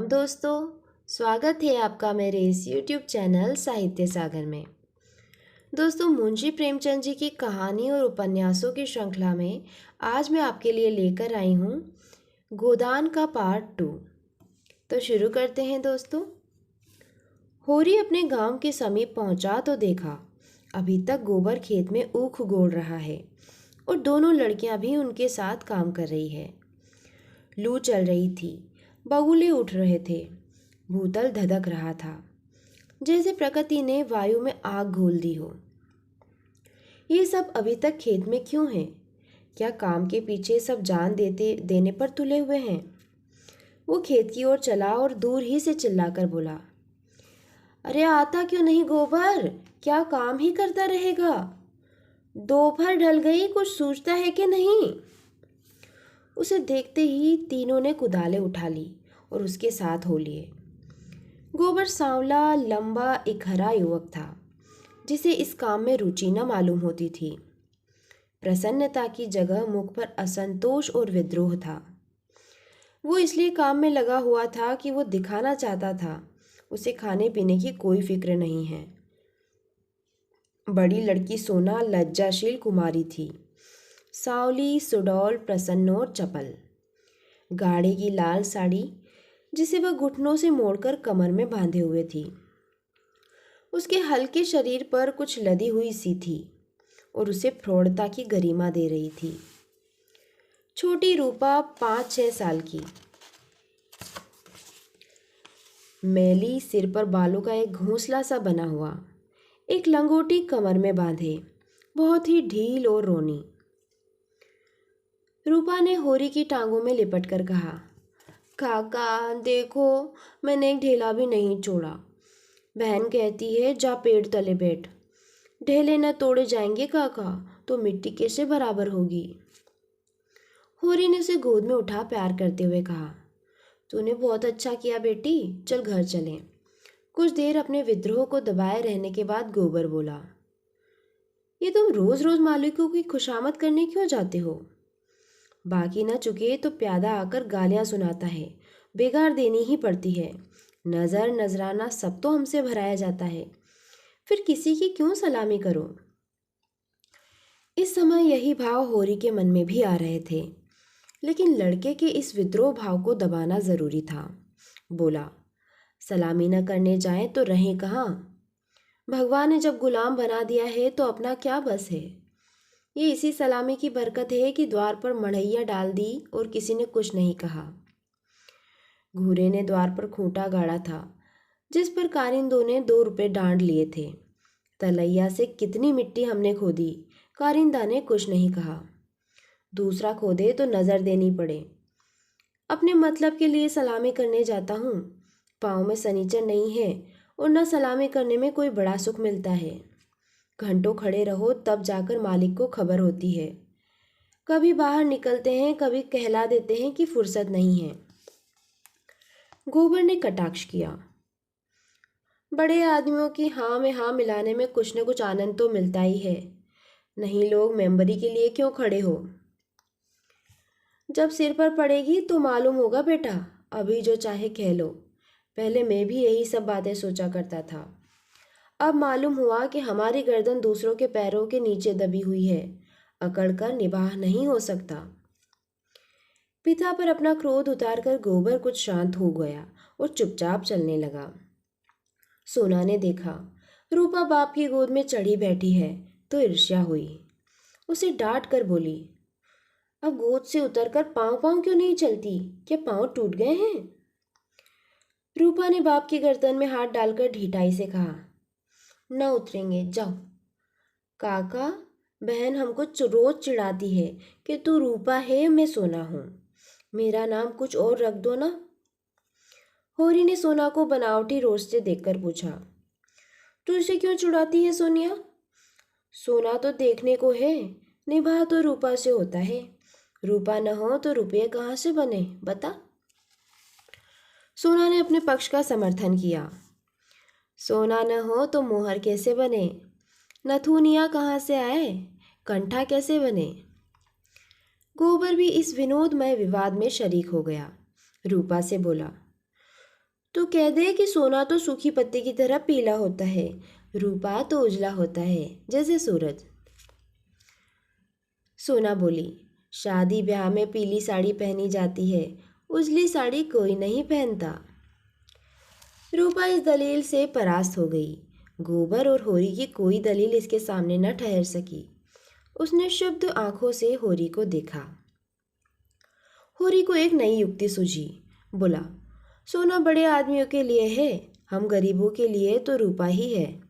प्रणाम दोस्तों। स्वागत है आपका मेरे इस YouTube चैनल साहित्य सागर में। दोस्तों, मुंशी प्रेमचंद जी की कहानी और उपन्यासों की श्रृंखला में आज मैं आपके लिए लेकर आई हूँ गोदान का पार्ट 2। तो शुरू करते हैं दोस्तों। होरी अपने गांव के समीप पहुंचा तो देखा अभी तक गोबर खेत में ऊख गोड़ रहा है और दोनों लड़कियां भी उनके साथ काम कर रही है। लू चल रही थी, बगुले उठ रहे थे, भूतल धधक रहा था, जैसे प्रकृति ने वायु में आग घोल दी हो। ये सब अभी तक खेत में क्यों है? क्या काम के पीछे सब जान देने पर तुले हुए हैं? वो खेत की ओर चला और दूर ही से चिल्लाकर बोला, अरे आता क्यों नहीं गोबर? क्या काम ही करता रहेगा? दोपहर ढल गई, कुछ सूझता है कि नहीं? उसे देखते ही तीनों ने कुदाले उठा ली और उसके साथ हो लिए। गोबर सांवला, लंबा, एक हरा युवक था जिसे इस काम में रुचि न मालूम होती थी। प्रसन्नता की जगह मुख पर असंतोष और विद्रोह था। वो इसलिए काम में लगा हुआ था कि वो दिखाना चाहता था उसे खाने पीने की कोई फिक्र नहीं है। बड़ी लड़की सोना लज्जाशील कुमारी थी, सांवली, सुडौल, प्रसन्न और चपल। गाढ़े की लाल साड़ी जिसे वह घुटनों से मोड़कर कमर में बांधे हुए थी, उसके हल्के शरीर पर कुछ लदी हुई सी थी और उसे प्रौढ़ता की गरिमा दे रही थी। छोटी रूपा 5-6 साल की, मैली, सिर पर बालों का एक घोंसला सा बना हुआ, एक लंगोटी कमर में बांधे, बहुत ही ढील और रोनी। रूपा ने होरी की टांगों में लिपट कर कहा, काका देखो, मैंने एक ढेला भी नहीं छोड़ा। बहन कहती है जा पेड़ तले बैठ। ढेले न तोड़े जाएंगे काका तो मिट्टी कैसे बराबर होगी? होरी ने उसे गोद में उठा प्यार करते हुए कहा, तूने बहुत अच्छा किया बेटी, चल घर चलें। कुछ देर अपने विद्रोह को दबाए रहने के बाद गोबर बोला, ये तुम रोज रोज मालिकों की खुशामद करने क्यों जाते हो? बाकी न चुके तो प्यादा आकर गालियां सुनाता है, बेगार देनी ही पड़ती है। नजर नजराना सब तो हमसे भराया जाता है, फिर किसी की क्यों सलामी करो? इस समय यही भाव होरी के मन में भी आ रहे थे, लेकिन लड़के के इस विद्रोह भाव को दबाना जरूरी था। बोला, सलामी न करने जाए तो रहें कहाँ? भगवान ने जब गुलाम बना दिया है तो अपना क्या बस है? ये इसी सलामी की बरकत है कि द्वार पर मढ़ैया डाल दी और किसी ने कुछ नहीं कहा। घूरे ने द्वार पर खूंटा गाड़ा था जिस पर कारिंदों ने 2 रुपए डांड लिए थे। तलैया से कितनी मिट्टी हमने खोदी, कारिंदा ने कुछ नहीं कहा। दूसरा खोदे तो नजर देनी पड़े। अपने मतलब के लिए सलामी करने जाता हूँ, पाँव में सनीचर नहीं है और न सलामी करने में कोई बड़ा सुख मिलता है। घंटों खड़े रहो तब जाकर मालिक को खबर होती है। कभी बाहर निकलते हैं, कभी कहला देते हैं कि फुर्सत नहीं है। गोबर ने कटाक्ष किया, बड़े आदमियों की हाँ में हाँ मिलाने में कुछ न कुछ आनंद तो मिलता ही है, नहीं लोग मेंबरी के लिए क्यों खड़े हो? जब सिर पर पड़ेगी तो मालूम होगा बेटा, अभी जो चाहे कह लो। पहले मैं भी यही सब बातें सोचा करता था, अब मालूम हुआ कि हमारी गर्दन दूसरों के पैरों के नीचे दबी हुई है, अकड़ कर निबाह नहीं हो सकता। पिता पर अपना क्रोध उतारकर गोबर कुछ शांत हो गया और चुपचाप चलने लगा। सोना ने देखा रूपा बाप की गोद में चढ़ी बैठी है तो ईर्ष्या हुई। उसे डांट कर बोली, अब गोद से उतरकर पांव पांव क्यों नहीं चलती? क्या पांव टूट गए हैं? रूपा ने बाप की गर्दन में हाथ डालकर ढीठाई से कहा, न उतरेंगे, जाओ। काका, बहन हमको रोज चिढ़ाती है कि तू रूपा है, मैं सोना हूँ, मेरा नाम कुछ और रख दो ना। होरी ने सोना को बनावटी रोज से देखकर पूछा, तू इसे क्यों चिढ़ाती है सोनिया? सोना तो देखने को है, निभाह तो रूपा से होता है। रूपा न हो तो रुपये कहाँ से बने, बता। सोना ने अपने पक्ष का समर्थन किया, सोना न हो तो मोहर कैसे बने? नथुनिया कहाँ से आए? कंठा कैसे बने? गोबर भी इस विनोदमय विवाद में शरीक हो गया। रूपा से बोला, तो कह दे कि सोना तो सूखी पत्ती की तरह पीला होता है, रूपा तो उजला होता है जैसे सूरज। सोना बोली, शादी ब्याह में पीली साड़ी पहनी जाती है, उजली साड़ी कोई नहीं पहनता। रूपा इस दलील से परास्त हो गई। गोबर और होरी की कोई दलील इसके सामने न ठहर सकी। उसने शुद्ध आंखों से होरी को देखा। होरी को एक नई युक्ति सूझी। बोला, सोना बड़े आदमियों के लिए है, हम गरीबों के लिए तो रूपा ही है।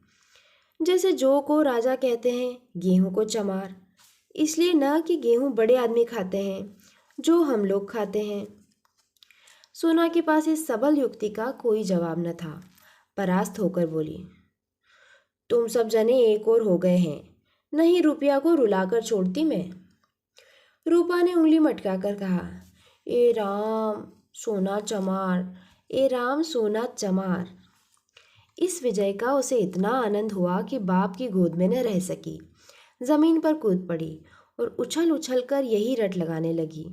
जैसे जौ को राजा कहते हैं, गेहूं को चमार, इसलिए न कि गेहूं बड़े आदमी खाते हैं, जो हम लोग खाते हैं। सोना के पास इस सबल युक्ति का कोई जवाब न था। परास्त होकर बोली, तुम सब जने एक और हो गए हैं, नहीं रुपया को रुलाकर छोड़ती मैं। रूपा ने उंगली मटकाकर कहा, ए राम सोना चमार, ए राम सोना चमार। इस विजय का उसे इतना आनंद हुआ कि बाप की गोद में न रह सकी। जमीन पर कूद पड़ी और उछल उछल कर यही रट लगाने लगी,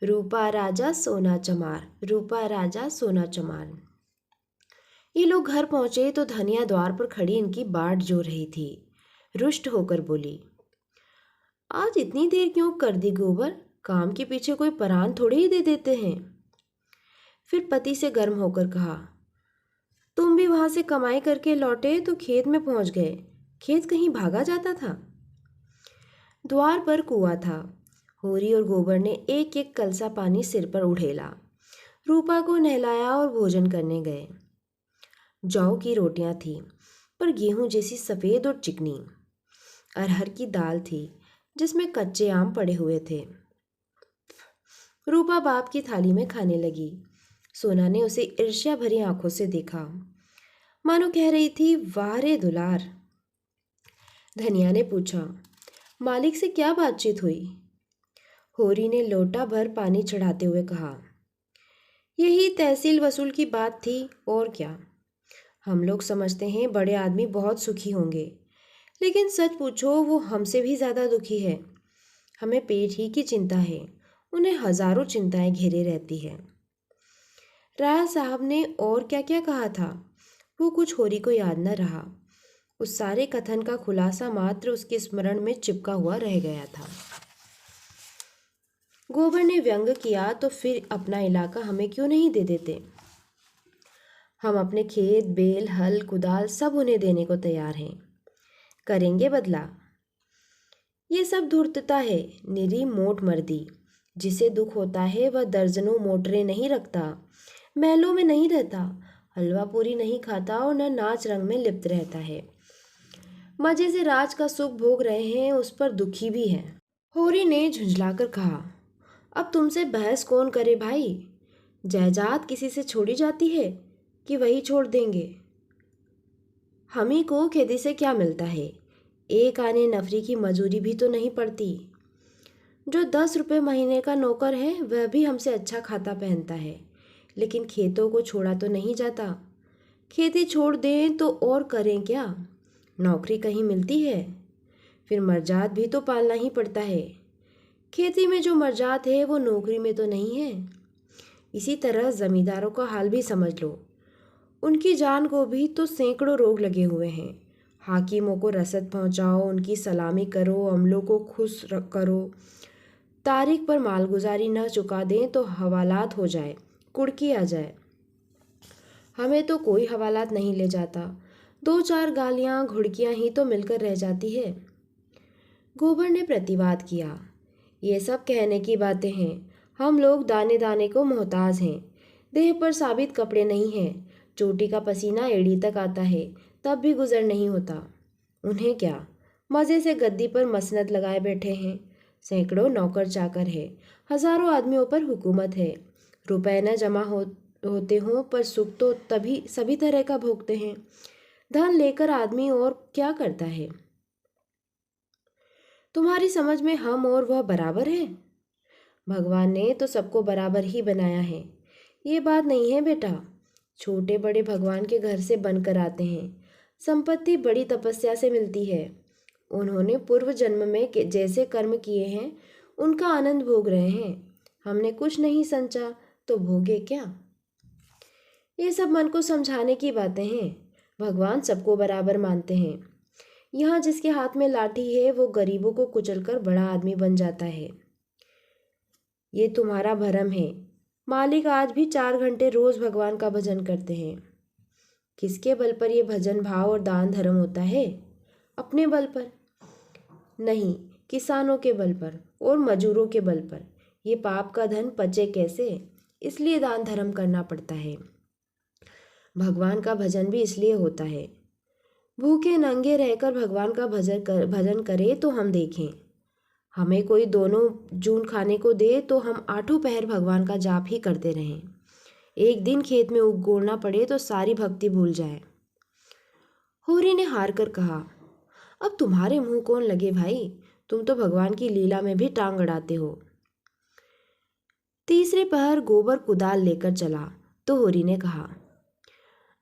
रूपा राजा सोना चमार, रूपा राजा सोना चमार। ये लोग घर पहुंचे तो धनिया द्वार पर खड़ी इनकी बाट जो रही थी। रुष्ट होकर बोली, आज इतनी देर क्यों कर दी गोबर, काम के पीछे कोई परान थोड़े ही दे देते हैं। फिर पति से गर्म होकर कहा, तुम भी वहां से कमाई करके लौटे तो खेत में पहुंच गए, खेत कहीं भागा जाता था। द्वार पर कुआं था। होरी और गोबर ने एक एक कलसा पानी सिर पर उड़ेला। रूपा को नहलाया और भोजन करने गए। जौ की रोटियां थी, पर गेहूं जैसी सफ़ेद और चिकनी। अरहर की दाल थी, जिसमें कच्चे आम पड़े हुए थे। रूपा बाप की थाली में खाने लगी। सोना ने उसे ईर्ष्या भरी आंखों से देखा, मानो कह रही थी, वाह रे दुलार। धनिया ने पूछा, मालिक से क्या बातचीत हुई। होरी ने लोटा भर पानी चढ़ाते हुए कहा, यही तहसील वसूल की बात थी, और क्या। हम लोग समझते हैं बड़े आदमी बहुत सुखी होंगे, लेकिन सच पूछो वो हमसे भी ज़्यादा दुखी है। हमें पेट ही की चिंता है, उन्हें हजारों चिंताएं घेरे रहती है। राया साहब ने और क्या क्या कहा था, वो कुछ होरी को याद न रहा। उस सारे कथन का खुलासा मात्र उसके स्मरण में चिपका हुआ रह गया था। गोबर ने व्यंग किया, तो फिर अपना इलाका हमें क्यों नहीं दे देते। हम अपने खेत बेल हल कुदाल सब उन्हें देने को तैयार हैं, करेंगे बदला। ये सब धूर्तता है, निरी मोट मर्दी। जिसे दुख होता है वह दर्जनों मोटरें नहीं रखता, महलों में नहीं रहता, हलवा पूरी नहीं खाता और न नाच रंग में लिप्त रहता है। मजे से राज का सुख भोग रहे हैं, उस पर दुखी भी है। होरी ने झुंझलाकर कहा, अब तुमसे बहस कौन करे भाई। जायदाद किसी से छोड़ी जाती है कि वही छोड़ देंगे। हम ही को खेती से क्या मिलता है, एक आने नफरी की मजूरी भी तो नहीं पड़ती। जो 10 रुपये महीने का नौकर है वह भी हमसे अच्छा खाता पहनता है, लेकिन खेतों को छोड़ा तो नहीं जाता। खेती छोड़ दें तो और करें क्या, नौकरी कहीं मिलती है, फिर मर्जात भी तो पालना ही पड़ता है। खेती में जो मर्जात है वो नौकरी में तो नहीं है। इसी तरह ज़मींदारों का हाल भी समझ लो, उनकी जान को भी तो सैकड़ों रोग लगे हुए हैं। हाकिमों को रसद पहुंचाओ, उनकी सलामी करो, अमलों को खुश करो, तारीख पर मालगुजारी न चुका दें तो हवालात हो जाए, कुड़की आ जाए। हमें तो कोई हवालात नहीं ले जाता, 2-4 गालियाँ घुड़कियाँ ही तो मिलकर रह जाती है। गोबर ने प्रतिवाद किया, ये सब कहने की बातें हैं, हम लोग दाने दाने को मोहताज हैं। देह पर साबित कपड़े नहीं हैं, चोटी का पसीना एड़ी तक आता है, तब भी गुजर नहीं होता। उन्हें क्या, मज़े से गद्दी पर मसनद लगाए बैठे हैं। सैकड़ों नौकर चाकर है, हजारों आदमियों पर हुकूमत है। रुपए न जमा होते हों पर सुख तो तभी सभी तरह का भोगते हैं। धन लेकर आदमी और क्या करता है। तुम्हारी समझ में हम और वह बराबर है। भगवान ने तो सबको बराबर ही बनाया है, ये बात नहीं है बेटा। छोटे बड़े भगवान के घर से बनकर आते हैं, संपत्ति बड़ी तपस्या से मिलती है। उन्होंने पूर्व जन्म में जैसे कर्म किए हैं उनका आनंद भोग रहे हैं। हमने कुछ नहीं संचा तो भोगे क्या। ये सब मन को समझाने की बातें हैं। भगवान सबको बराबर मानते हैं। यहाँ जिसके हाथ में लाठी है वो गरीबों को कुचलकर बड़ा आदमी बन जाता है। ये तुम्हारा भरम है। मालिक आज भी 4 घंटे रोज भगवान का भजन करते हैं। किसके बल पर ये भजन भाव और दान धर्म होता है? अपने बल पर नहीं, किसानों के बल पर और मजूरों के बल पर। ये पाप का धन पचे कैसे, इसलिए दान धर्म करना पड़ता है। भगवान का भजन भी इसलिए होता है। भूखे नंगे रहकर भगवान का भजन करे तो हम देखें। हमें कोई दोनों जून खाने को दे तो हम 8 पहर भगवान का जाप ही करते रहें। एक दिन खेत में उगोड़ना पड़े तो सारी भक्ति भूल जाए। होरी ने हार कर कहा, अब तुम्हारे मुंह कौन लगे भाई, तुम तो भगवान की लीला में भी टांग अड़ाते हो। तीसरे पहर गोबर कुदाल लेकर चला तो होरी ने कहा,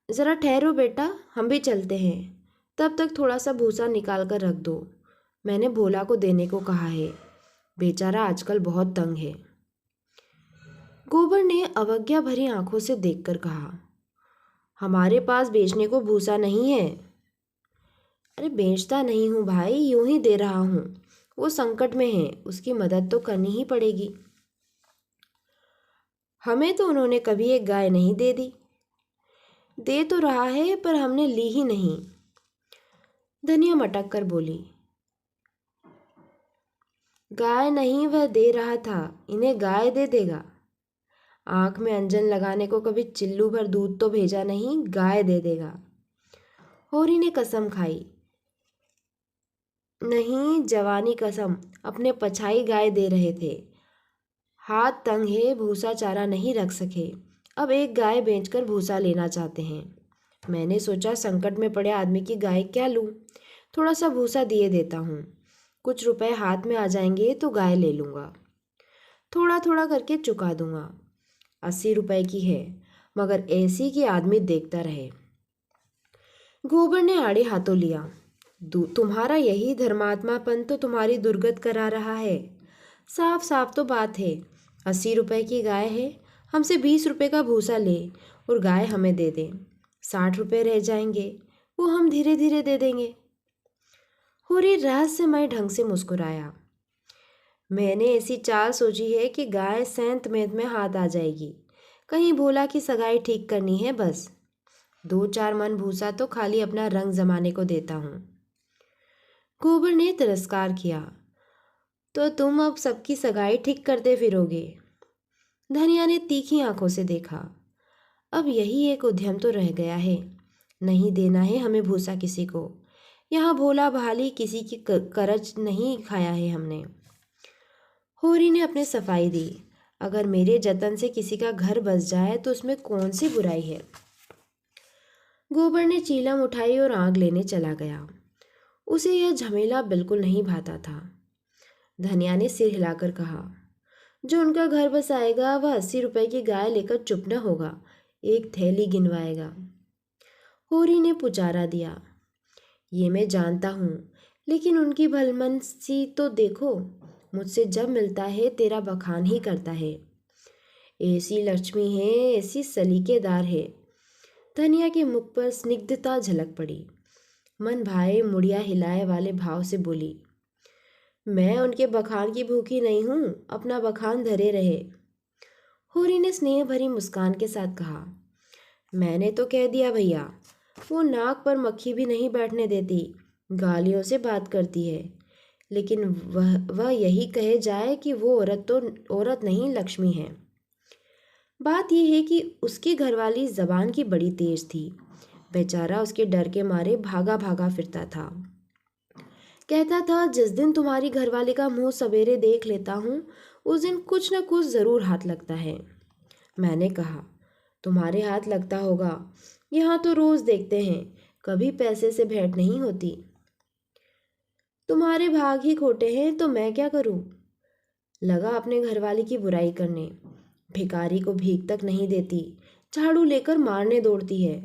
जरा ठहरो बेटा, हम भी चलते हैं। तब तक थोड़ा सा भूसा निकाल कर रख दो, मैंने भोला को देने को कहा है। बेचारा आजकल बहुत तंग है। गोबर ने अवज्ञा भरी आंखों से देखकर कहा, हमारे पास बेचने को भूसा नहीं है। अरे बेचता नहीं हूँ भाई, यूं ही दे रहा हूँ। वो संकट में है, उसकी मदद तो करनी ही पड़ेगी। हमें तो उन्होंने कभी एक गाय नहीं दे दी। दे तो रहा है पर हमने ली ही नहीं। धनिया मटक कर बोली, गाय नहीं, वह दे रहा था, इन्हें गाय दे देगा। आंख में अंजन लगाने को कभी चिल्लू भर दूध तो भेजा नहीं, गाय दे देगा। होरी ने कसम खाई, नहीं जवानी कसम, अपने पछाई गाय दे रहे थे। हाथ तंग है, भूसा चारा नहीं रख सके, अब एक गाय बेचकर भूसा लेना चाहते हैं। मैंने सोचा संकट में पड़े आदमी की गाय क्या लूं, थोड़ा सा भूसा दिए देता हूँ, कुछ रुपए हाथ में आ जाएंगे तो गाय ले लूँगा। थोड़ा थोड़ा करके चुका दूंगा। 80 रुपए की है, मगर ऐसी कि आदमी देखता रहे। गोबर ने आड़े हाथों लिया, तुम्हारा यही धर्मात्मापन तो तुम्हारी दुर्गत करा रहा है। साफ साफ तो बात है, 80 रुपए की गाय है, हमसे 20 रुपए का भूसा ले और गाय हमें दे दे। 60 रुपए रह जाएंगे, वो हम धीरे धीरे दे देंगे। होरी रहस्यमय ढंग से मुस्कुराया, मैंने ऐसी चाल सोची है कि गाय सैंत मेंत में हाथ आ जाएगी। कहीं भोला की सगाई ठीक करनी है बस। 2-4 मन भूसा तो खाली अपना रंग जमाने को देता हूँ। गोबर ने तिरस्कार किया, तो तुम अब सबकी सगाई ठीक करते फिरोगे? धनिया ने तीखी आंखों से देखा, अब यही एक उद्यम तो रह गया है, नहीं देना है हमें भूसा किसी को। यहाँ भोला भाली किसी की करज नहीं खाया है हमने। होरी ने अपने सफाई दी, अगर मेरे जतन से किसी का घर बस जाए तो उसमें कौन सी बुराई है। गोबर ने चीलम उठाई और आग लेने चला गया। उसे यह झमेला बिल्कुल नहीं भाता था। धनिया ने सिर हिलाकर कहा, जो उनका घर बस आएगा वह 80 रुपए की गाय लेकर चुप न होगा, एक थैली गिनवाएगा। होरी ने पुचारा दिया, ये मैं जानता हूँ, लेकिन उनकी भलमनसी तो देखो, मुझसे जब मिलता है तेरा बखान ही करता है। ऐसी लक्ष्मी है, ऐसी सलीकेदार है। धनिया के मुख पर स्निग्धता झलक पड़ी। मन भाए मुड़िया हिलाए वाले भाव से बोली, मैं उनके बखान की भूखी नहीं हूँ, अपना बखान धरे रहे। होरी ने स्नेह भरी मुस्कान के साथ कहा, मैंने तो कह दिया भैया, वो नाक पर मक्खी भी नहीं बैठने देती, गालियों से बात करती है, लेकिन वह यही कहे जाए कि वो औरत तो औरत नहीं लक्ष्मी है। बात यह है कि उसकी घरवाली जबान की बड़ी तेज थी। बेचारा उसके डर के मारे भागा भागा फिरता था। कहता था, जिस दिन तुम्हारी घरवाली का मुंह सवेरे देख लेता हूँ उस दिन कुछ न कुछ ज़रूर हाथ लगता है। मैंने कहा, तुम्हारे हाथ लगता होगा, यहाँ तो रोज़ देखते हैं, कभी पैसे से भेंट नहीं होती। तुम्हारे भाग ही खोटे हैं तो मैं क्या करूँ। लगा अपने घरवाली की बुराई करने। भिखारी को भीख तक नहीं देती, झाड़ू लेकर मारने दौड़ती है।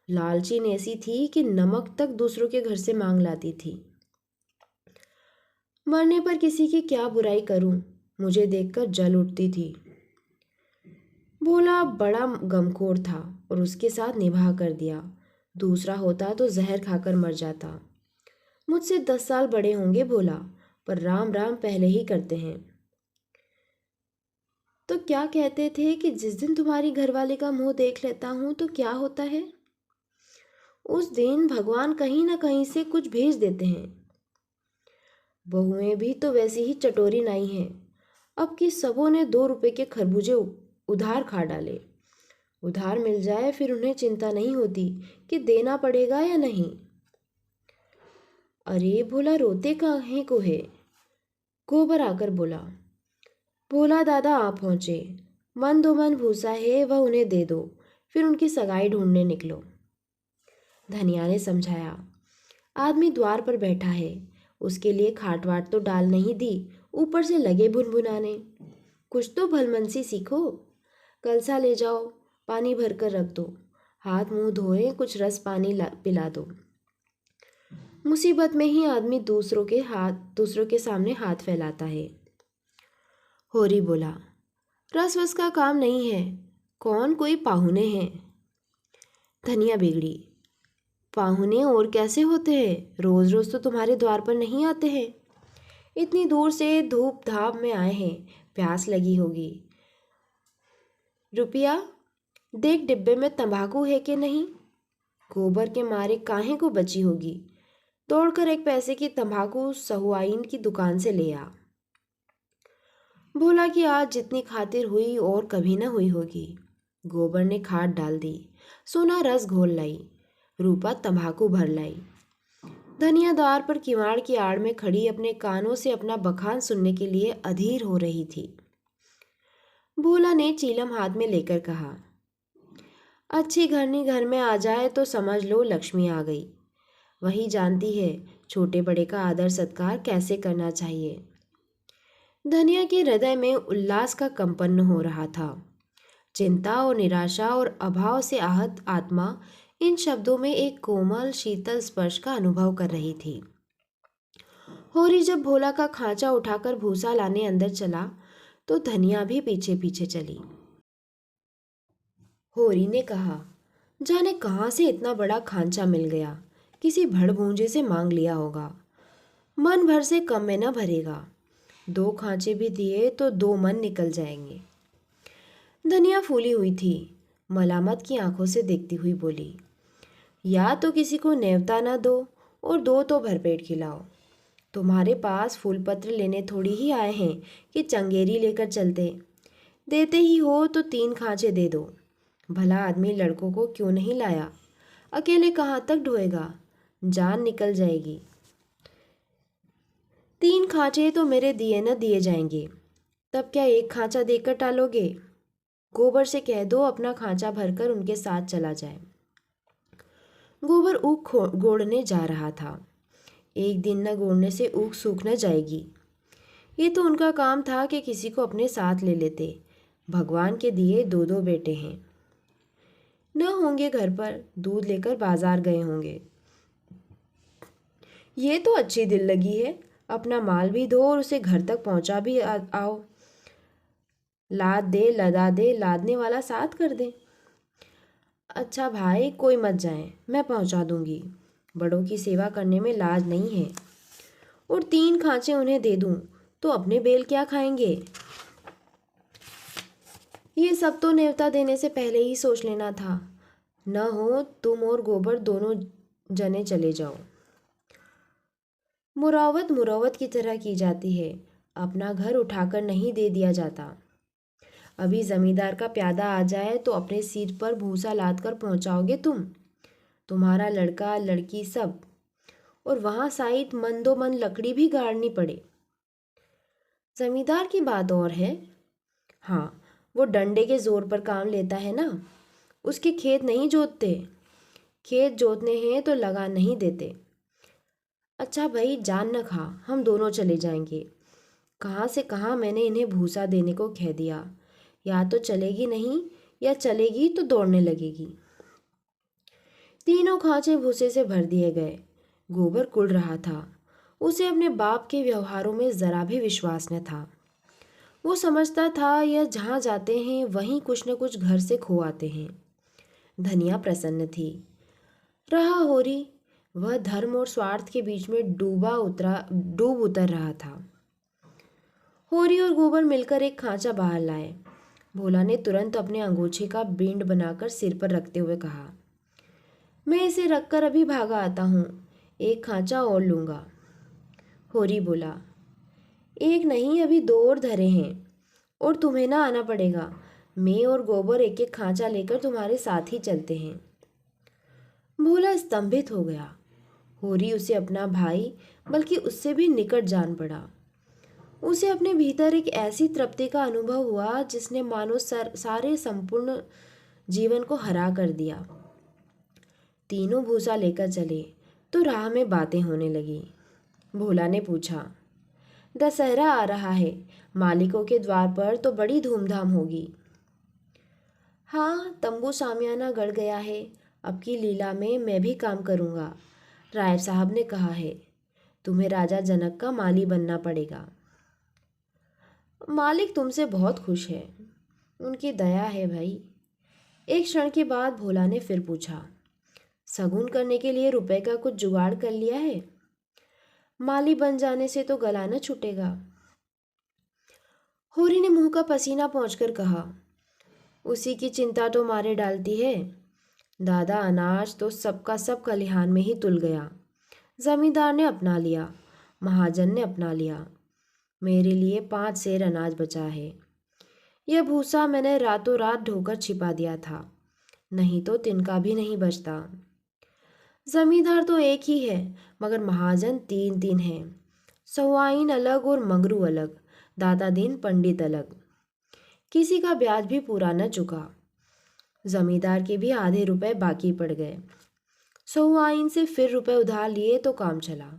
लालची ऐसी थी कि नमक तक दूसरों के घर से मांग लाती थी। मरने पर किसी की क्या बुराई करूं, मुझे देखकर जल उठती थी। भोला बड़ा गमखोर था, और उसके साथ निभाह कर दिया। दूसरा होता तो जहर खाकर मर जाता। मुझसे 10 साल बड़े होंगे भोला, पर राम राम पहले ही करते हैं। तो क्या कहते थे कि जिस दिन तुम्हारी घरवाले का मुंह देख लेता हूं तो क्या होता है? उस दिन भगवान कहीं ना कहीं से कुछ भेज देते हैं। बहुएं भी तो वैसी ही चटोरी नाई हैं। अब की सबों ने 2 रुपए के खरबूजे उधार खा डाले। उधार मिल जाए फिर उन्हें चिंता नहीं होती कि देना पड़ेगा या नहीं। अरे भोला, रोते काहे को है? गोबर आकर बोला। भोला दादा आ पहुंचे। मन दो मन भूसा है, वह उन्हें दे दो, फिर उनकी सगाई ढूंढने निकलो। धनिया ने समझाया। आदमी द्वार पर बैठा है, उसके लिए खाट वाट तो डाल नहीं दी, ऊपर से लगे भुनभुनाने। कुछ तो भलमनसी सीखो। कलसा ले जाओ, पानी भर कर रख दो, हाथ मुंह धोए, कुछ रस पानी पिला दो। मुसीबत में ही आदमी दूसरों के सामने हाथ फैलाता है। होरी बोला। रस वस का काम नहीं है, कौन कोई पाहुने हैं। धनिया बिगड़ी। पाहुने और कैसे होते हैं? रोज रोज तो तुम्हारे द्वार पर नहीं आते हैं। इतनी दूर से धूप धाप में आए हैं, प्यास लगी होगी। रुपया देख, डिब्बे में तंबाकू है कि नहीं? गोबर के मारे काहे को बची होगी। दौड़कर 1 पैसे की तंबाकू सहुआइन की दुकान से ले आ। भोला कि आज जितनी खातिर हुई और कभी न हुई होगी। गोबर ने खाद डाल दी, सोना रस घोल लाई, रूपा तंबाकू भर लाई। धनिया द्वार पर किवाड़ की आड़ में खड़ी अपने कानों से अपना बखान सुनने के लिए अधीर हो रही थी। भोला ने चीलम हाथ में लेकर कहा, अच्छी घरनी घर में आ जाए तो समझ लो लक्ष्मी आ गई। वही जानती है छोटे बड़े का आदर सत्कार कैसे करना चाहिए। धनिया के हृदय में उल्लास का कंपन हो रहा था। चिंता और निराशा और अभाव से आहत आत्मा इन शब्दों में एक कोमल शीतल स्पर्श का अनुभव कर रही थी। होरी जब भोला का खांचा उठाकर भूसा लाने अंदर चला तो धनिया भी पीछे पीछे चली। होरी ने कहा, जाने कहाँ से इतना बड़ा खांचा मिल गया, किसी भड़भूंजे से मांग लिया होगा। मन भर से कम में न भरेगा, 2 खांचे भी दिए तो 2 मन निकल जाएंगे। धनिया फूली हुई थी, मलामत की आंखों से देखती हुई बोली, या तो किसी को नेवता न दो और दो तो भरपेट खिलाओ। तुम्हारे पास फूल पत्र लेने थोड़ी ही आए हैं कि चंगेरी लेकर चलते। देते ही हो तो 3 खांचे दे दो। भला आदमी लड़कों को क्यों नहीं लाया? अकेले कहाँ तक ढोएगा, जान निकल जाएगी। 3 खांचे तो मेरे दिए न दिए जाएंगे, तब क्या 1 खांचा देकर टालोगे? गोबर से कह दो अपना खांचा भरकर उनके साथ चला जाए। गोबर ऊख गोड़ने जा रहा था। एक दिन न गोड़ने से ऊख सूख न जाएगी। ये तो उनका काम था कि किसी को अपने साथ ले लेते। भगवान के दिए 2 बेटे हैं। न होंगे घर पर, दूध लेकर बाजार गए होंगे। ये तो अच्छी दिल लगी है, अपना माल भी दो और उसे घर तक पहुंचा भी आओ। लाद दे लदा दे, लादने वाला साथ कर दे। अच्छा भाई, कोई मत जाए, मैं पहुंचा दूंगी। बड़ों की सेवा करने में लाज नहीं है। और 3 खांचे उन्हें दे दूं तो अपने बेल क्या खाएंगे? ये सब तो न्योता देने से पहले ही सोच लेना था। न हो तुम और गोबर दोनों जने चले जाओ। मुरावत मुरावत की तरह की जाती है, अपना घर उठाकर नहीं दे दिया जाता। अभी जमींदार का प्यादा आ जाए तो अपने सिर पर भूसा लाद कर पहुंचाओगे तुम्हारा लड़का लड़की सब, और वहां साइड मंदोमन लकड़ी भी गाड़नी पड़े। जमींदार की बात और है। हाँ, वो डंडे के जोर पर काम लेता है ना, उसके खेत नहीं जोतते। खेत जोतने हैं तो लगान नहीं देते। अच्छा भाई, जान न खा, हम दोनों चले जाएंगे। कहाँ से कहाँ मैंने इन्हें भूसा देने को कह दिया। या तो चलेगी नहीं, या चलेगी तो दौड़ने लगेगी। 3 खांचे भूसे से भर दिए गए। गोबर कुढ़ रहा था। उसे अपने बाप के व्यवहारों में जरा भी विश्वास न था। वो समझता था यह जहाँ जाते हैं वहीं कुछ न कुछ घर से खो आते हैं। धनिया प्रसन्न थी। रहा होरी, वह धर्म और स्वार्थ के बीच में डूब उतर रहा था। होरी और गोबर मिलकर एक खांचा बाहर लाए। भोला ने तुरंत अपने अंगोछे का बेंड बनाकर सिर पर रखते हुए कहा, मैं इसे रखकर अभी भागा आता हूँ, एक खांचा और लूँगा। होरी बोला, एक नहीं, अभी दो और धरे हैं, और तुम्हें ना आना पड़ेगा। मैं और गोबर एक एक खांचा लेकर तुम्हारे साथ ही चलते हैं। भोला स्तंभित हो गया। होरी उसे अपना भाई, बल्कि उससे भी निकट जान पड़ा। उसे अपने भीतर एक ऐसी तृप्ति का अनुभव हुआ जिसने मानो सारे संपूर्ण जीवन को हरा कर दिया। तीनों भूसा लेकर चले तो राह में बातें होने लगी। भोला ने पूछा, दशहरा आ रहा है, मालिकों के द्वार पर तो बड़ी धूमधाम होगी। हाँ, तंबू सामियाना गड़ गया है, अब की लीला में मैं भी काम करूँगा। राय साहब ने कहा है, तुम्हें राजा जनक का माली बनना पड़ेगा। मालिक तुमसे बहुत खुश है, उनकी दया है भाई। एक क्षण के बाद भोला ने फिर पूछा, शगुन करने के लिए रुपए का कुछ जुगाड़ कर लिया है? माली बन जाने से तो गला न छूटेगा। होरी ने मुंह का पसीना पोंछकर कहा, उसी की चिंता तो मारे डालती है। दादा, अनाज तो सबका सब खलिहान में ही तुल गया। जमींदार ने अपना लिया, महाजन ने अपना लिया। मेरे लिए 5 सेर अनाज बचा है। यह भूसा मैंने रातों रात ढोकर छिपा दिया था, नहीं तो तिनका भी नहीं बचता। जमींदार तो एक ही है, मगर महाजन 3 हैं। सवाइन अलग और मंगरू अलग, दादा दीन पंडित अलग। किसी का ब्याज भी पूरा न चुका। जमींदार के भी आधे रुपए बाकी पड़ गए। सवाइन से फिर रुपए उधार लिए तो काम चला।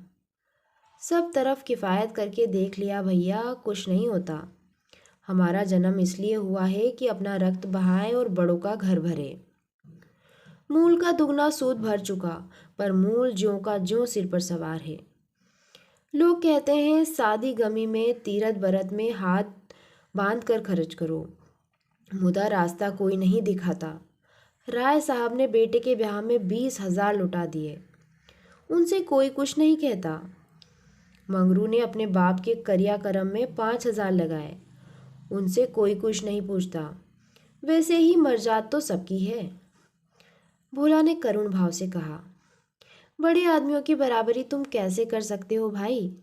सब तरफ किफ़ायत करके देख लिया भैया, कुछ नहीं होता। हमारा जन्म इसलिए हुआ है कि अपना रक्त बहाएं और बड़ों का घर भरे। मूल का दुगना सूद भर चुका, पर मूल ज्यों का ज्यों सिर पर सवार है। लोग कहते हैं शादी गमी में, तीरथ बरत में हाथ बांध कर खर्च करो, मुदा रास्ता कोई नहीं दिखाता। राय साहब ने बेटे के ब्याह में 20,000 लुटा दिए, उनसे कोई कुछ नहीं कहता। मंगरू ने अपने बाप के करियाकरम में 5,000 लगाए, उनसे कोई कुछ नहीं पूछता। वैसे ही मर्जात तो सबकी है। भोला ने करुण भाव से कहा, बड़े आदमियों की बराबरी तुम कैसे कर सकते हो भाई?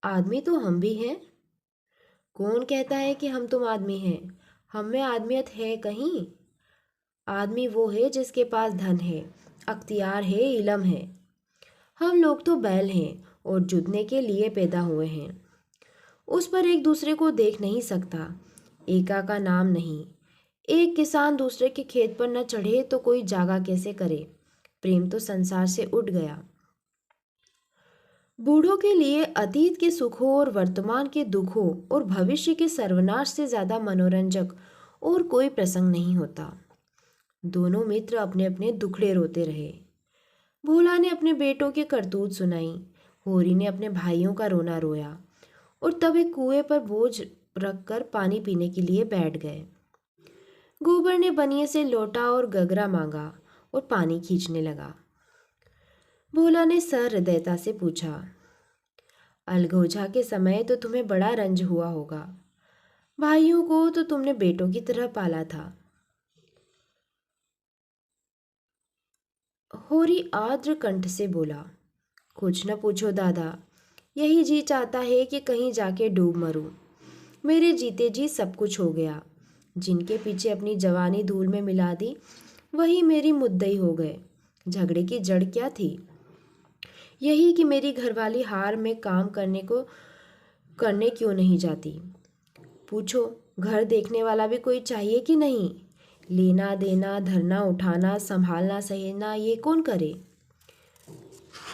आदमी तो हम भी हैं। कौन कहता है कि हम तुम आदमी हैं? हम में आदमियत है कहीं? आदमी वो है जिसके पास धन है, अख्तियार है, इलम है। हम लोग तो बैल हैं और जुतने के लिए पैदा हुए हैं। उस पर एक दूसरे को देख नहीं सकता, एका का नाम नहीं। एक किसान दूसरे के खेत पर न चढ़े तो कोई जागा कैसे करे? प्रेम तो संसार से उठ गया। बूढ़ों के लिए अतीत के सुखों और वर्तमान के दुखों और भविष्य के सर्वनाश से ज्यादा मनोरंजक और कोई प्रसंग नहीं होता। दोनों मित्र अपने अपने दुखड़े रोते रहे। भोला ने अपने बेटों की करतूत सुनाई, होरी ने अपने भाइयों का रोना रोया, और तब एक कुएं पर बोझ रखकर पानी पीने के लिए बैठ गए। गोबर ने बनिए से लोटा और गगरा मांगा और पानी खींचने लगा। भोला ने सहृदयता से पूछा, अलगोजा के समय तो तुम्हें बड़ा रंज हुआ होगा। भाइयों को तो तुमने बेटों की तरह पाला था। होरी आर्द्र कंठ से बोला, कुछ न पूछो दादा, यही जी चाहता है कि कहीं जाके डूब मरूं। मेरे जीते जी सब कुछ हो गया। जिनके पीछे अपनी जवानी धूल में मिला दी, वही मेरी मुद्दई हो गए। झगड़े की जड़ क्या थी? यही कि मेरी घरवाली हार में काम करने क्यों नहीं जाती। पूछो, घर देखने वाला भी कोई चाहिए कि नहीं? लेना देना, धरना उठाना, संभालना सहेजना, ये कौन करे?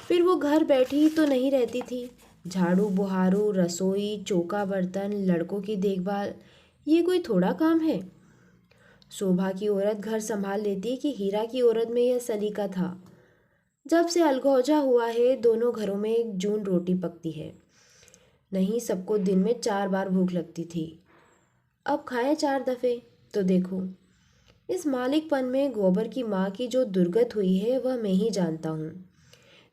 फिर वो घर बैठी तो नहीं रहती थी। झाड़ू बुहारू, रसोई, चौका बर्तन, लड़कों की देखभाल, ये कोई थोड़ा काम है? शोभा की औरत घर संभाल लेती कि हीरा की औरत में यह सलीका था? जब से अलगोजा हुआ है, दोनों घरों में एक जून रोटी पकती है। नहीं, सबको दिन में 4 बार भूख लगती थी, अब खाएं 4 दफ़े तो देखो। इस मालिकपन में गोबर की माँ की जो दुर्गत हुई है वह मैं ही जानता हूँ।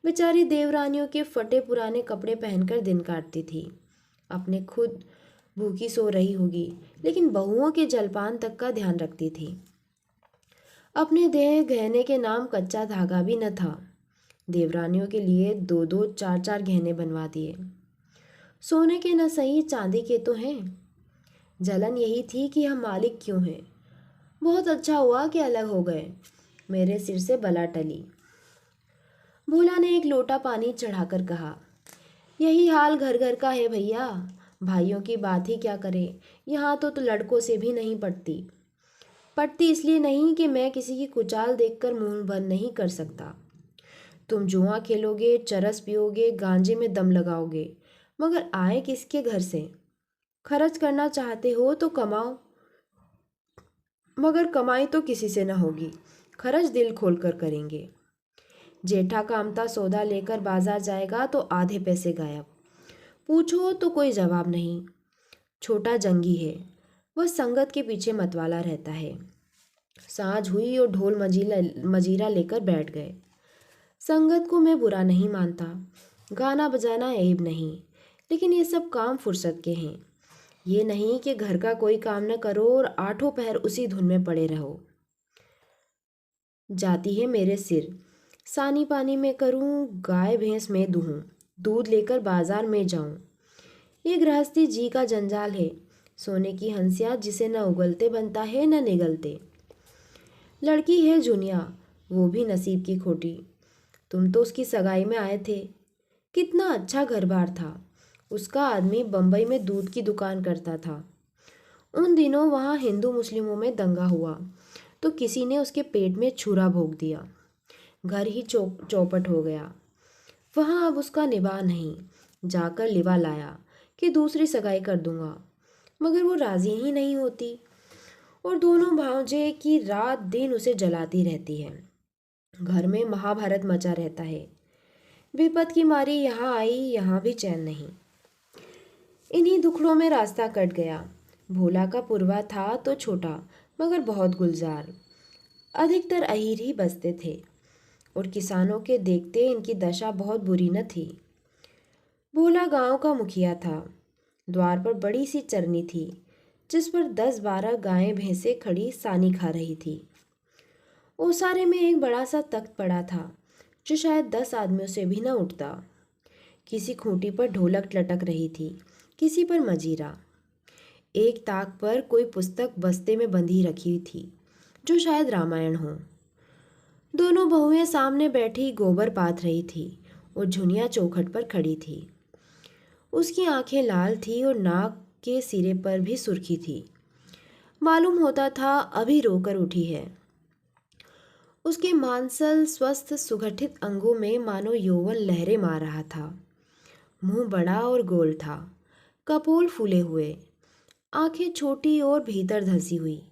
बेचारी देवरानियों के फटे पुराने कपड़े पहनकर दिन काटती थी। अपने खुद भूखी सो रही होगी, लेकिन बहुओं के जलपान तक का ध्यान रखती थी। अपने देह गहने के नाम कच्चा धागा भी न था। देवरानियों के लिए दो दो चार चार गहने बनवा दिए। सोने के न सही चांदी के तो हैं। जलन यही थी कि हम मालिक क्यों हैं। बहुत अच्छा हुआ कि अलग हो गए। मेरे सिर से बला टली। भोला ने एक लोटा पानी चढ़ाकर कहा, यही हाल घर घर का है भैया। भाइयों की बात ही क्या करें, यहाँ तो लड़कों से भी नहीं पटती। पटती इसलिए नहीं कि मैं किसी की कुचाल देखकर मुंह बंद नहीं कर सकता। तुम जुआ खेलोगे, चरस पियोगे, गांजे में दम लगाओगे, मगर आए किसके घर से? खर्च करना चाहते हो तो कमाओ, मगर कमाई तो किसी से न होगी। खर्च दिल खोलकर करेंगे। जेठा कामता सौदा लेकर बाजार जाएगा तो आधे पैसे गायब। पूछो तो कोई जवाब नहीं। छोटा जंगी है, वह संगत के पीछे मतवाला रहता है। सांझ हुई और ढोल मजीरा लेकर बैठ गए। संगत को मैं बुरा नहीं मानता, गाना बजाना ऐब नहीं, लेकिन ये सब काम फुर्सत के हैं। ये नहीं कि घर का कोई काम न करो और आठों पहर उसी धुन में पड़े रहो। जाती है मेरे सिर, सानी पानी में करूं, गाय भैंस में दूहूं, दूध लेकर बाजार में जाऊं। ये गृहस्थी जी का जंजाल है। सोने की हंसिया जिसे न उगलते बनता है न निगलते। लड़की है जुनिया, वो भी नसीब की खोटी। तुम तो उसकी सगाई में आए थे। कितना अच्छा घर बार था। उसका आदमी बम्बई में दूध की दुकान करता था। उन दिनों वहाँ हिंदू मुस्लिमों में दंगा हुआ तो किसी ने उसके पेट में छुरा भोंक दिया। घर ही चौपट हो गया। वहाँ अब उसका निवाह नहीं। जाकर लिवा लाया कि दूसरी सगाई कर दूंगा, मगर वो राजी ही नहीं होती और दोनों भांजे की रात दिन उसे जलाती रहती है। घर में महाभारत मचा रहता है। विपत की मारी यहाँ आई, यहाँ भी चैन नहीं। इन्हीं दुखड़ों में रास्ता कट गया। भोला का पुरवा था तो छोटा, मगर बहुत गुलजार। अधिकतर अहीर ही बसते थे और किसानों के देखते इनकी दशा बहुत बुरी न थी। भोला गांव का मुखिया था। द्वार पर बड़ी सी चरनी थी, जिस पर 10-12 गायें भैंसें खड़ी सानी खा रही थी। ओसारे में एक बड़ा सा तख्त पड़ा था, जो शायद 10 आदमियों से भी न उठता। किसी खूंटी पर ढोलक लटक रही थी, किसी पर मजीरा। एक ताक पर कोई पुस्तक बस्ते में बंधी रखी थी, जो शायद रामायण हो। दोनों बहुएं सामने बैठी गोबर पाथ रही थी और झुनिया चौखट पर खड़ी थी। उसकी आंखें लाल थी और नाक के सिरे पर भी सुर्खी थी। मालूम होता था अभी रोकर उठी है। उसके मांसल स्वस्थ सुगठित अंगों में मानो यौवन लहरें मार रहा था। मुंह बड़ा और गोल था, कपोल फूले हुए, आंखें छोटी और भीतर धंसी हुई।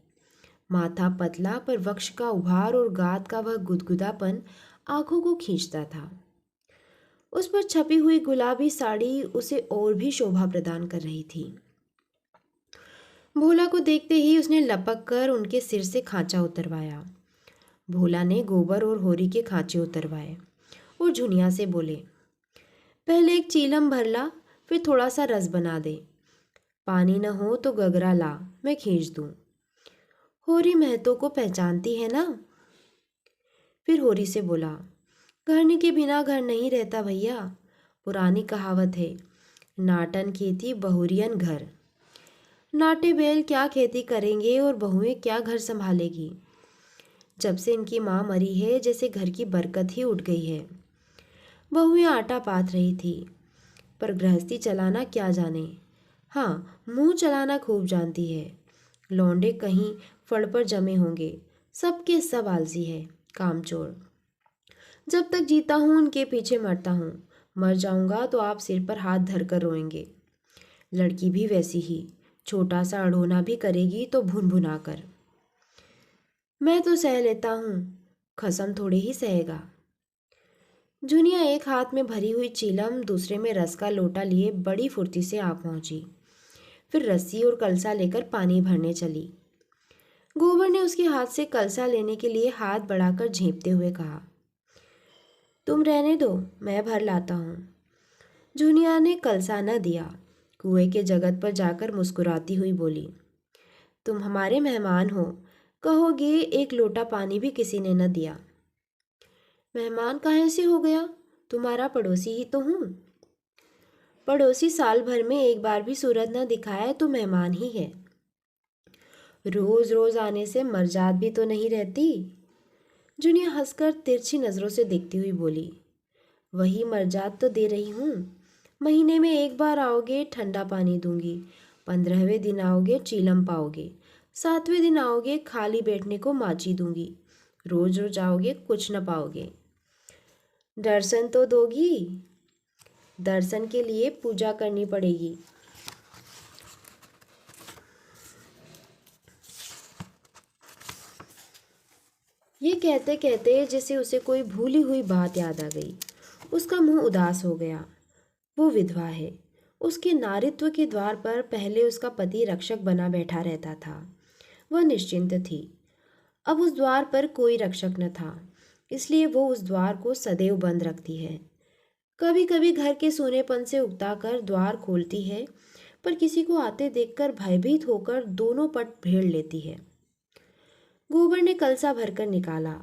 माथा पतला पर वक्ष का उभार और गात का वह गुदगुदापन आंखों को खींचता था। उस पर छपी हुई गुलाबी साड़ी उसे और भी शोभा प्रदान कर रही थी। भोला को देखते ही उसने लपक कर उनके सिर से खांचा उतरवाया। भोला ने गोबर और होरी के खांचे उतरवाए और झुनिया से बोले, पहले एक चीलम भर ला, फिर थोड़ा सा रस बना दे। पानी न हो तो गगरा ला, मैं खींच दूं। होरी महतो को पहचानती है ना? फिर होरी से बोला, घरनी के बिना घर नहीं रहता भैया। पुरानी कहावत है, नाटन खेती बहुरियन घर। नाटे बैल क्या खेती करेंगे और बहुएं क्या घर संभालेगी। जब से इनकी माँ मरी है जैसे घर की बरकत ही उठ गई है। बहुएं आटा पाथ रही थी, पर गृहस्थी चलाना क्या जाने। हाँ, मुंह चलाना खूब जानती है। लौंडे कहीं फड़ पर जमे होंगे, सबके सब आलसी है, कामचोर। जब तक जीता हूँ उनके पीछे मरता हूँ, मर जाऊंगा तो आप सिर पर हाथ धरकर रोएंगे। लड़की भी वैसी ही, छोटा सा अढ़ोना भी करेगी तो भुन भुना कर। मैं तो सह लेता हूँ, खसम थोड़े ही सहेगा। जुनिया एक हाथ में भरी हुई चीलम, दूसरे में रस का लोटा लिए बड़ी फुर्ती से आ पहुंची। फिर रस्सी और कलसा लेकर पानी भरने चली। गोबर ने उसके हाथ से कलसा लेने के लिए हाथ बढ़ाकर झेंपते हुए कहा, तुम रहने दो, मैं भर लाता हूँ। जूनिया ने कलसा न दिया। कुएं के जगत पर जाकर मुस्कुराती हुई बोली, तुम हमारे मेहमान हो, कहोगे एक लोटा पानी भी किसी ने न दिया। मेहमान कहाँ से हो गया, तुम्हारा पड़ोसी ही तो हूँ। पड़ोसी साल भर में एक बार भी सूरज न दिखाए तो मेहमान ही है। रोज रोज आने से मर्जाद भी तो नहीं रहती। जुनिया हंसकर तिरछी नजरों से देखती हुई बोली, वही मर्जाद तो दे रही हूँ। महीने में एक बार आओगे ठंडा पानी दूंगी, 15वें दिन आओगे चीलम पाओगे, 7वें दिन आओगे खाली बैठने को माची दूंगी, रोज रोज आओगे कुछ न पाओगे। दर्शन तो दोगी? दर्शन के लिए पूजा करनी पड़ेगी। ये कहते कहते जैसे उसे कोई भूली हुई बात याद आ गई। उसका मुंह उदास हो गया। वो विधवा है। उसके नारित्व के द्वार पर पहले उसका पति रक्षक बना बैठा रहता था। वह निश्चिंत थी। अब उस द्वार पर कोई रक्षक न था, इसलिए वो उस द्वार को सदैव बंद रखती है। कभी कभी घर के सोनेपन से उकताकर द्वार खोलती है, पर किसी को आते देखकर भयभीत होकर दोनों पट भेड़ लेती है। गोबर ने कलसा भरकर निकाला।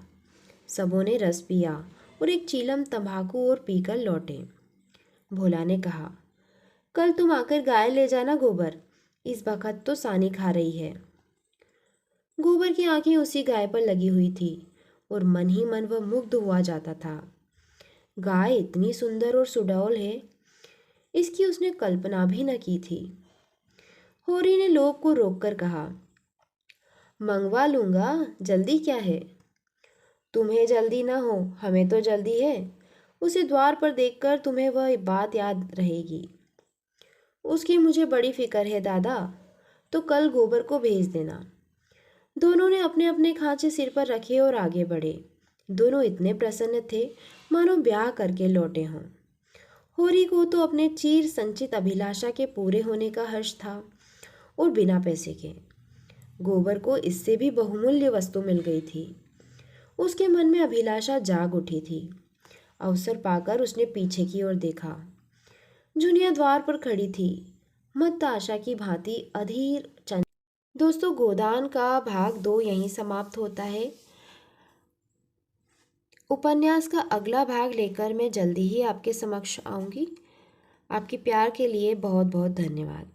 सबों ने रस पिया और एक चीलम तंबाकू और पीकर लौटे। भोला ने कहा, कल तुम आकर गाय ले जाना गोबर, इस बखत तो सानी खा रही है। गोबर की आंखें उसी गाय पर लगी हुई थी और मन ही मन वह मुग्ध हुआ जाता था। गाय इतनी सुंदर और सुडौल है, इसकी उसने कल्पना भी न की थी। होरी ने लोग को रोककर कहा, मंगवा लूंगा, जल्दी क्या है। तुम्हें जल्दी ना हो, हमें तो जल्दी है। उसे द्वार पर देखकर तुम्हें वह बात याद रहेगी। उसकी मुझे बड़ी फिक्र है दादा, तो कल गोबर को भेज देना। दोनों ने अपने अपने खांचे सिर पर रखे और आगे बढ़े। दोनों इतने प्रसन्न थे मानो ब्याह करके लौटे हों। होरी को तो अपने चीर संचित अभिलाषा के पूरे होने का हर्ष था, और बिना पैसे के। गोबर को इससे भी बहुमूल्य वस्तु मिल गई थी। उसके मन में अभिलाषा जाग उठी थी। अवसर पाकर उसने पीछे की ओर देखा। जुनिया द्वार पर खड़ी थी, मत आशा की भांति अधीर चंचल। दोस्तों, गोदान का भाग 2 यहीं समाप्त होता है। उपन्यास का अगला भाग लेकर मैं जल्दी ही आपके समक्ष आऊँगी। आपके प्यार के लिए बहुत बहुत धन्यवाद।